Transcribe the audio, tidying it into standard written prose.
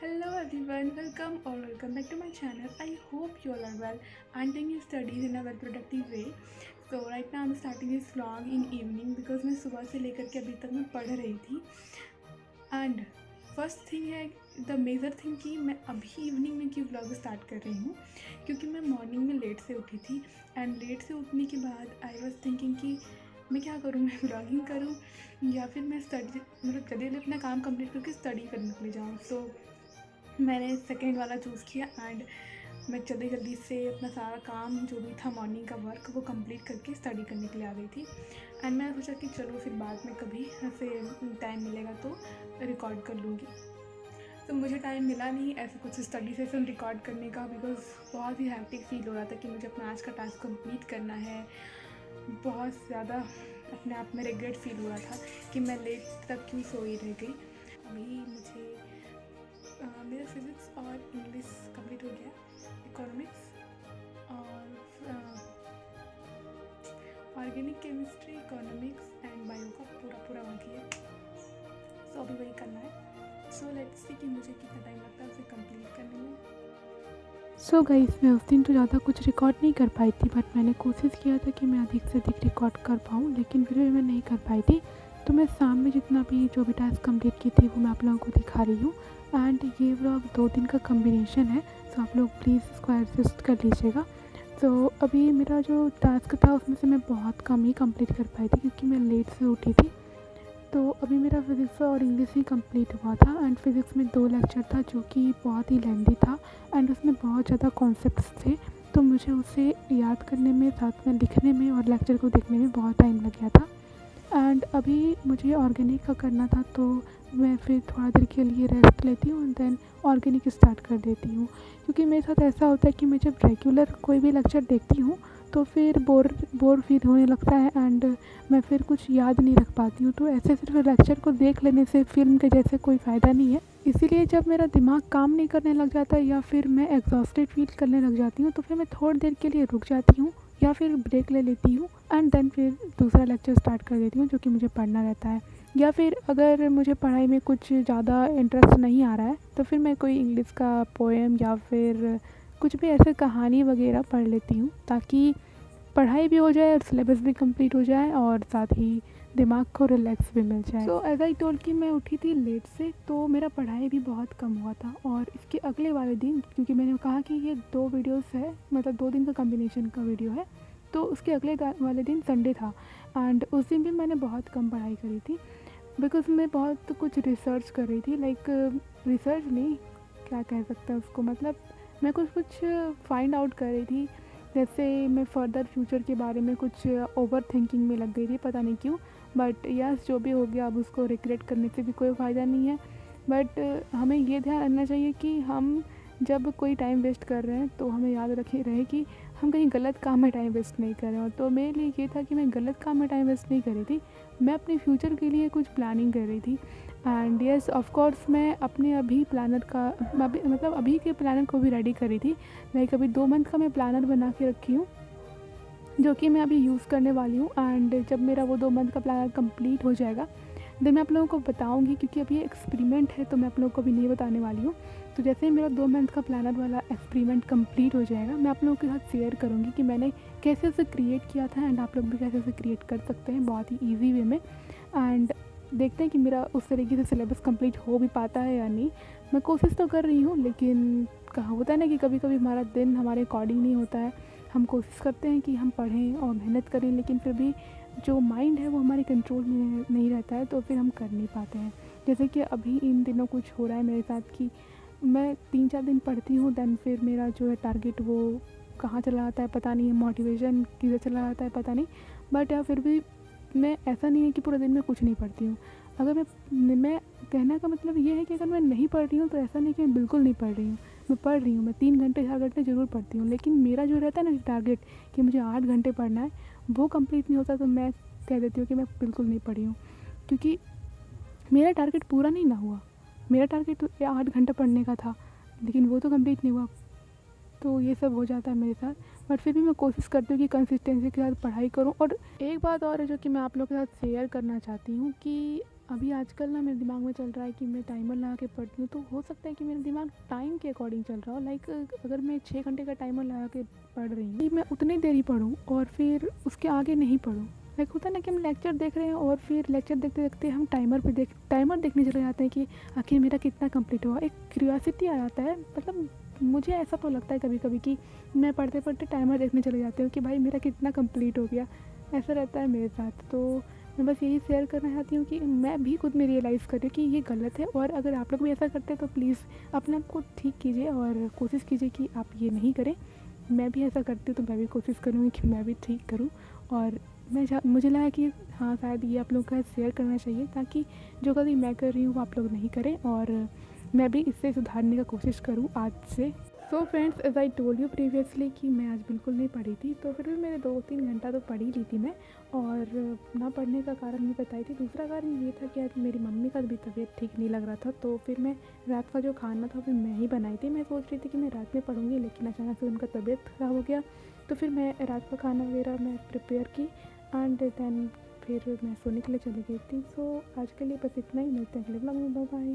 Hello everyone, welcome back to my channel. I hope you all are well and doing your studies in a well productive way. So right now I'm starting this vlog in evening because मैं सुबह से लेकर के अभी तक मैं पढ़ रही थी. एंड फर्स्ट थिंग है द मेजर थिंग कि मैं अभी इवनिंग में क्यों व्लॉग स्टार्ट कर रही हूँ, क्योंकि मैं मॉर्निंग में लेट से उठी थी. एंड लेट से उठने के बाद आई वॉज थिंकिंग कि मैं क्या करूँ, मैं व्लॉगिंग करूँ या फिर मैं स्टडी मतलब जल्दी जल्दी अपना काम कंप्लीट करके स्टडी करने के लिए जाऊँ. सो मैंने सेकेंड वाला चूज़ किया एंड मैं जल्दी जल्दी से अपना सारा काम जो भी था मॉर्निंग का वर्क वो कंप्लीट करके स्टडी करने के लिए आ गई थी. एंड मैंने सोचा कि चलो फिर बाद में कभी ऐसे टाइम मिलेगा तो रिकॉर्ड कर लूँगी. तो मुझे टाइम मिला नहीं ऐसे कुछ स्टडी सेशन रिकॉर्ड करने का, बिकॉज बहुत ही हैक्टिक फील हो रहा था कि मुझे अपना आज का टास्क कंप्लीट करना है. बहुत ज़्यादा अपने आप में रिग्रेट फील हो रहा था कि मैं लेट तक क्यों सोई रह गई. अभी मुझे मेरा फिज़िक्स और इंग्लिश कंप्लीट हो गया. इकोनॉमिक्स और organic chemistry, economics and bio का पूरा बाकी है. सो अभी वही करना है. सो लेट्स सी कि मुझे कितना टाइम लगता है उसे कंप्लीट करने में. सो गाइस, मैं उस दिन तो ज़्यादा कुछ रिकॉर्ड नहीं कर पाई थी, बट मैंने कोशिश किया था कि मैं अधिक से अधिक रिकॉर्ड कर पाऊँ, लेकिन फिर भी मैं नहीं कर पाई थी. तो मैं शाम में जितना भी जो भी टास्क कंप्लीट की थी वो मैं आप लोगों को दिखा रही हूँ. एंड ये व्लॉग 2 दिन का कम्बिनेशन है, सो आप लोग प्लीज़ इसको एडजस्ट कर लीजिएगा. तो अभी मेरा जो टास्क था उसमें से मैं बहुत कम ही कंप्लीट कर पाई थी क्योंकि मैं लेट से उठी थी. तो अभी मेरा फिज़िक्स और इंग्लिश ही कंप्लीट हुआ था. एंड फिज़िक्स में 2 लेक्चर था जो कि बहुत ही लेंदी था एंड उसमें बहुत ज़्यादा कॉन्सेप्ट्स थे. तो मुझे उसे याद करने में, साथ में लिखने में और लेक्चर को देखने में बहुत टाइम लग गया था. एंड अभी मुझे ऑर्गेनिक का करना था, तो मैं फिर थोड़ा देर के लिए रेस्ट लेती हूँ एंड देन ऑर्गेनिक स्टार्ट कर देती हूँ. क्योंकि मेरे साथ ऐसा होता है कि मैं जब रेगुलर कोई भी लेक्चर देखती हूँ तो फिर बोर फील होने लगता है एंड मैं फिर कुछ याद नहीं रख पाती हूँ. तो ऐसे सिर्फ लेक्चर को देख लेने से फ़िल्म के जैसे कोई फ़ायदा नहीं है. इसीलिए जब मेरा दिमाग काम नहीं करने लग जाता या फिर मैं एग्जॉस्टेड फील करने लग जाती हूँ तो फिर मैं थोड़ी देर के लिए रुक जाती हूँ या फिर ब्रेक ले लेती हूँ एंड देन फिर दूसरा लेक्चर स्टार्ट कर देती हूँ जो कि मुझे पढ़ना रहता है. या फिर अगर मुझे पढ़ाई में कुछ ज़्यादा इंटरेस्ट नहीं आ रहा है तो फिर मैं कोई इंग्लिश का पोएम या फिर कुछ भी ऐसे कहानी वगैरह पढ़ लेती हूँ, ताकि पढ़ाई भी हो जाए और सिलेबस भी कंप्लीट हो जाए और साथ ही दिमाग को रिलैक्स भी मिल जाए. सो एज आई टोल्ड कि मैं उठी थी लेट से, तो मेरा पढ़ाई भी बहुत कम हुआ था. और इसके अगले वाले दिन, क्योंकि मैंने कहा कि ये 2 वीडियोस है, मतलब 2 दिन का कम्बिनेशन का वीडियो है, तो उसके अगले वाले दिन संडे था. एंड उस दिन भी मैंने बहुत कम पढ़ाई करी थी बिकॉज मैं बहुत कुछ रिसर्च कर रही थी. लाइक रिसर्च नहीं, क्या कह सकते हैं उसको, मतलब मैं कुछ फाइंड आउट कर रही थी. जैसे मैं फ़र्दर फ्यूचर के बारे में कुछ ओवर थिंकिंग में लग गई थी, पता नहीं क्यों. बट यस, जो भी हो गया, अब उसको रिग्रेट करने से भी कोई फ़ायदा नहीं है. बट हमें ये ध्यान रखना चाहिए कि हम जब कोई टाइम वेस्ट कर रहे हैं तो हमें याद रखे रहे कि हम कहीं गलत काम में टाइम वेस्ट नहीं कर रहे हैं. तो मेरे लिए ये था कि मैं गलत काम में टाइम वेस्ट नहीं कर रही थी, मैं अपने फ्यूचर के लिए कुछ प्लानिंग कर रही थी. एंड यस, ऑफ कोर्स मैं अपने अभी मतलब अभी के प्लानर को भी रेडी करी थी. लाइक अभी 2 मंथ का मैं प्लानर बना के रखी हूँ जो कि मैं अभी यूज़ करने वाली हूँ. एंड जब मेरा वो 2 मंथ का प्लानर कंप्लीट हो जाएगा देन मैं आप लोगों को बताऊँगी, क्योंकि अभी एक्सपेरिमेंट है तो मैं आप लोगों को अभी नहीं बताने वाली हूँ. तो जैसे ही मेरा 2 मंथ का प्लानर वाला एक्सपेरिमेंट कंप्लीट हो जाएगा मैं आप लोगों के साथ शेयर करूँगी कि मैंने कैसे उसे क्रिएट किया था एंड आप लोग भी कैसे उसे क्रिएट कर सकते हैं बहुत ही ईजी वे में. एंड देखते हैं कि मेरा उस तरीके से सिलेबस कंप्लीट हो भी पाता है या नहीं. मैं कोशिश तो कर रही हूँ, लेकिन कहा होता है ना कि कभी कभी हमारा दिन हमारे अकॉर्डिंग नहीं होता है. हम कोशिश करते हैं कि हम पढ़ें और मेहनत करें, लेकिन फिर भी जो माइंड है वो हमारे कंट्रोल में नहीं रहता है, तो फिर हम कर नहीं पाते हैं. जैसे कि अभी इन दिनों कुछ हो रहा है मेरे साथ कि मैं 3-4 दिन पढ़ती हूँ, देन फिर मेरा जो है टारगेट वो कहाँ चला जाता है पता नहीं है, मोटिवेशन किधर चला जाता है पता नहीं. बट या फिर भी मैं, ऐसा नहीं है कि पूरे दिन में कुछ नहीं पढ़ती हूँ. अगर मैं कहने का मतलब ये है कि अगर मैं नहीं पढ़ रही हूँ तो ऐसा नहीं कि मैं बिल्कुल नहीं पढ़ रही हूँ. मैं पढ़ रही हूँ, मैं 3 घंटे 4 घंटे ज़रूर पढ़ती हूँ, लेकिन मेरा जो रहता है ना टारगेट कि मुझे 8 घंटे पढ़ना है, वो कंप्लीट नहीं होता तो मैं कह देती हूँ कि मैं बिल्कुल नहीं पढ़ी हूँ. क्योंकि मेरा टारगेट पूरा नहीं ना हुआ. मेरा टारगेट तो 8 घंटे पढ़ने का था, लेकिन वो तो कंप्लीट नहीं हुआ. तो ये सब हो जाता है मेरे साथ. बट फिर भी मैं कोशिश करती हूँ कि कंसिस्टेंसी के साथ पढ़ाई करूँ. और एक बात और है जो कि मैं आप लोगों के साथ शेयर करना चाहती हूँ कि अभी आजकल ना मेरे दिमाग में चल रहा है कि मैं टाइमर लगा के पढ़ती हूँ, तो हो सकता है कि मेरा दिमाग टाइम के अकॉर्डिंग चल रहा हो। लाइक अगर मैं 6 घंटे का टाइमर लगा के पढ़ रही हूँ, मैं उतनी देर ही पढूँ और फिर उसके आगे नहीं पढूँ। लाइक होता है ना कि हम लेक्चर देख रहे हैं और फिर लेक्चर देखते-देखते हम टाइमर देखने चले जाते हैं कि आखिर मेरा कितना कंप्लीट हुआ। एक क्यूरियोसिटी आ जाता है, मतलब मुझे ऐसा तो लगता है कभी-कभी कि मैं पढ़ते-पढ़ते टाइमर देखने चले जाती हूँ कि भाई मेरा कितना कंप्लीट हो गया। ऐसा रहता है मेरे साथ। तो मैं बस यही शेयर करना चाहती हूँ कि मैं भी खुद में रियलाइज़ कर रही हूँ कि ये गलत है, और अगर आप लोग भी ऐसा करते हैं तो प्लीज़ अपने आप को ठीक कीजिए और कोशिश कीजिए कि आप ये नहीं करें। मैं भी ऐसा करती हूँ तो मैं भी कोशिश करूँगी कि मैं भी ठीक करूँ। और मुझे लगा कि हाँ, शायद ये आप लोगों के साथ शेयर करना चाहिए, ताकि जो गलती मैं कर रही हूँ वो आप लोग नहीं करें और मैं भी इससे सुधारने का कोशिश करूँ आज से। So friends, as I told you previously कि मैं आज बिल्कुल नहीं पढ़ी थी, तो फिर भी मेरे 2-3 घंटा तो पढ़ ही ली थी मैं। और ना पढ़ने का कारण भी बताई थी। दूसरा कारण ये था कि आज मेरी मम्मी का भी तबीयत ठीक नहीं लग रहा था, तो फिर मैं रात का जो खाना था वो मैं ही बनाई थी। मैं सोच रही थी कि मैं रात में पढ़ूँगी, लेकिन अचानक से उनका तबीयत ख़राब हो गया, तो फिर मैं रात का खाना वगैरह मैं प्रिपेयर की एंड देन फिर मैं सोने के लिए चली गई थी। सो आज के लिए बस इतना ही। मिलते हैं अगले व्लॉग में। Bye bye.